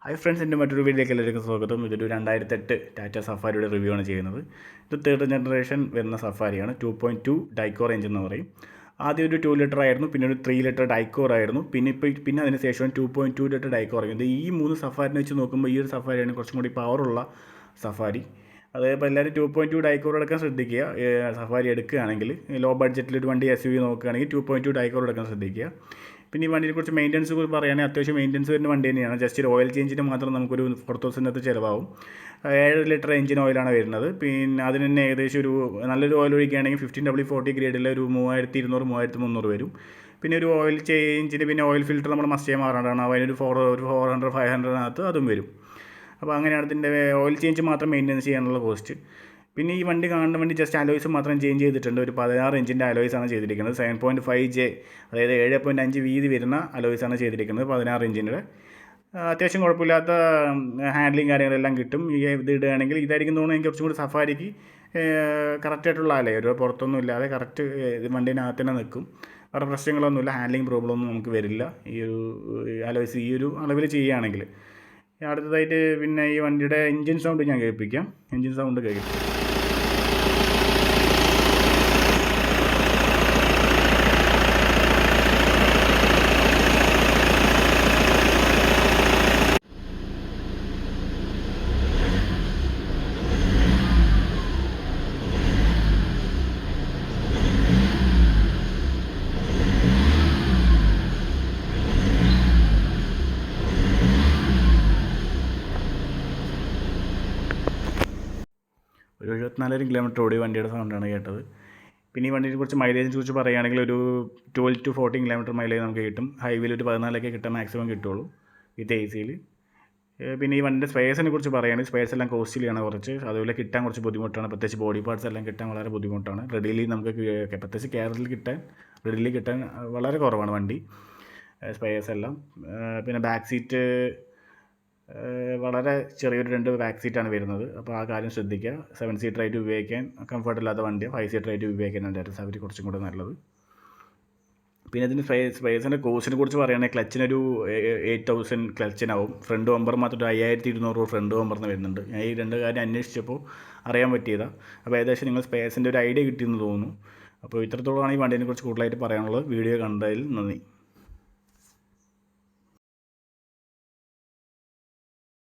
Hi friends, എൻ്റെ മറ്റൊരു വീഡിയോയിലേക്ക് എല്ലാവർക്കും സ്വാഗതം. ഇതൊരു 2008 ടാറ്റ സഫാരിയുടെ റിവ്യൂ ആണ് ചെയ്യുന്നത്. ഇത് തേർഡ് ജനറേഷൻ വരുന്ന സഫാരിയാണ്. 2.2 ഡൈക്കോർ എഞ്ചിൻ എന്ന് പറയും. ആദ്യം ഒരു 2 ലിറ്റർ ആയിരുന്നു, പിന്നെ ഒരു 3 ലിറ്റർ ഡൈക്കോർ ആയിരുന്നു, പിന്നെ അതിന് ശേഷം 2.2 ലിറ്റർ ഡൈക്കോർ ആയിരുന്നു. ഈ 3 സഫാരിനെ വെച്ച് നോക്കുമ്പോൾ ഈ ഒരു സഫാരിയാണ് കുറച്ചും കൂടി പവറുള്ള സഫാരി. അതേപോലെ എല്ലാവരും 2.2 ഡൈക്കോർ എടുക്കാൻ ശ്രദ്ധിക്കുക. സഫാരി എടുക്കുകയാണെങ്കിൽ ലോ ബഡ്ജറ്റിൽ ഒരു വണ്ടി SUV നോക്കുകയാണെങ്കിൽ 2.2 ഡൈക്കോർ എടുക്കാൻ ശ്രദ്ധിക്കുക. പിന്നെ ഈ വണ്ടിയെ കുറിച്ച് മെയിൻ്റനൻസ് കുറിച്ച് പറയുകയാണെങ്കിൽ അത്യാവശ്യം മെയിൻ്റനൻസ് വരുന്ന വണ്ടി തന്നെയാണ്. ജസ്റ്റ് ഒരു ഓയിൽ ചേഞ്ചിന് മാത്രം നമുക്കൊരു 4,000 ചിലവാകും. 7 ലിറ്റർ എഞ്ചിൻ ഓയിലാണ് വരുന്നത്. പിന്നെ അതിന് തന്നെ ഏകദേശം ഒരു നല്ലൊരു ഓയിൽ ഒഴിക്കുകയാണെങ്കിൽ 15W40 ഗ്രേഡിൽ ഒരു 3200 3300 വരും. പിന്നെ ഒരു ഓയിൽ ചേഞ്ചിന് പിന്നെ ഓയിൽ ഫിൽറ്റർ നമ്മൾ മസ്റ്റ് ചെയ്യാൻ മാറാണ്ടാണ്. അതിനൊരു 400 500 അതും വരും. അപ്പോൾ അങ്ങനെയാണ് ഇതിൻ്റെ ഓയിൽ ചേഞ്ച് മാത്രം മെയിൻ്റനൻസ് ചെയ്യാനുള്ള കോസ്റ്റ്. പിന്നെ ഈ വണ്ടി കാണുന്ന വണ്ടി ജസ്റ്റ് അലോയ്സ് മാത്രം ചേഞ്ച് ചെയ്തിട്ടുണ്ട്. ഒരു 16 ഇഞ്ചിൻ്റെ അലോയ്സാണ് ചെയ്തിരിക്കുന്നത്. 7.5J, അതായത് 7.5 വീതി വരുന്ന അലോയ്സാണ് ചെയ്തിരിക്കുന്നത് 16 ഇഞ്ചിൻ്റെ. അത്യാവശ്യം കുഴപ്പമില്ലാത്ത ഹാൻഡ്ലിങ് കാര്യങ്ങളെല്ലാം കിട്ടും. ഈ ഇത് ഇടുകയാണെങ്കിൽ ഇതായിരിക്കും തോന്നുന്നു എനിക്ക് കുറച്ചും കൂടി സഫാരിക്ക് കറക്റ്റായിട്ടുള്ള ഒരു പുറത്തൊന്നും ഇല്ലാതെ കറക്റ്റ് വണ്ടീനകത്ത് തന്നെ നിൽക്കും. വേറെ പ്രശ്നങ്ങളൊന്നുമില്ല, ഹാൻഡ്ലിങ് പ്രോബ്ലമൊന്നും നമുക്ക് വരില്ല ഈ ഒരു അലോയ്സ് ഈ ഒരു അളവിൽ ചെയ്യുകയാണെങ്കിൽ. അടുത്തതായിട്ട് പിന്നെ ഈ വണ്ടിയുടെ എൻജിൻ സൗണ്ട് ഞാൻ കേൾപ്പിക്കാം. എൻജിൻ സൗണ്ട് കേൾക്കും. ഒരു 74 കിലോമീറ്റർ ഓടിയ വണ്ടിയുടെ സൗണ്ടാണ് കേട്ടത്. പിന്നെ ഈ വണ്ടിയെ കുറിച്ച് മൈലേജിനെ കുറിച്ച് പറയുകയാണെങ്കിൽ ഒരു 12 to 14 കിലോമീറ്റർ മൈലേജ് നമുക്ക് കിട്ടും. ഹൈവേയിൽ ഒരു 14 കിട്ടാൻ മാക്സിമം കിട്ടുള്ളൂ വിത്ത് AC-യിൽ. പിന്നെ ഈ വണ്ടിൻ്റെ സ്പെയർസിനെ കുറിച്ച് പറയുകയാണെങ്കിൽ സ്പെയർസ് എല്ലാം കോസ്റ്റ്ലിയാണ് കുറച്ച്. അതുപോലെ കിട്ടാൻ കുറച്ച് ബുദ്ധിമുട്ടാണ്. പ്രത്യേകിച്ച് ബോഡി പാർട്സ് എല്ലാം കിട്ടാൻ വളരെ ബുദ്ധിമുട്ടാണ്. റെഡിലി നമുക്ക് പ്രത്യേകിച്ച് കേരളത്തിൽ റെഡിലി കിട്ടാൻ വളരെ കുറവാണ് വണ്ടി സ്പെയർസ് എല്ലാം. പിന്നെ ബാക്ക് സീറ്റ് വളരെ ചെറിയൊരു 2 ബാക്ക് സീറ്റാണ് വരുന്നത്. അപ്പോൾ ആ കാര്യം ശ്രദ്ധിക്കുക. 7 സീറ്ററായിട്ട് ഉപയോഗിക്കാൻ കംഫർട്ടില്ലാത്ത വണ്ടിയാണ്. 5 സീറ്ററായിട്ട് ഉപയോഗിക്കാനാണ് ടാറ്റ സഫാരി കുറച്ചും കൂടെ നല്ലത്. പിന്നെ ഇതിന് സ്പേസിൻ്റെ കോസ്റ്റിനെ കുറിച്ച് പറയുകയാണെങ്കിൽ ക്ലച്ചിനൊരു 8,000 ക്ലച്ചിനാവും. ഫ്രണ്ട് ബമ്പർ മാത്രം ഒരു 5,200 ഫ്രണ്ട് ബമ്പറിന് വരുന്നുണ്ട്. ഞാൻ ഈ 2 കാര്യം അന്വേഷിച്ചപ്പോൾ അറിയാൻ പറ്റിയതാണ്. അപ്പോൾ ഏകദേശം നിങ്ങൾ സ്പേസിൻ്റെ ഒരു ഐഡിയ കിട്ടിയെന്ന് തോന്നുന്നു. അപ്പോൾ ഇത്രത്തോളമാണ് ഈ വണ്ടീനെ കുറിച്ച് കൂടുതലായിട്ട് പറയാനുള്ളത്. വീഡിയോ കണ്ടതിൽ നന്ദി.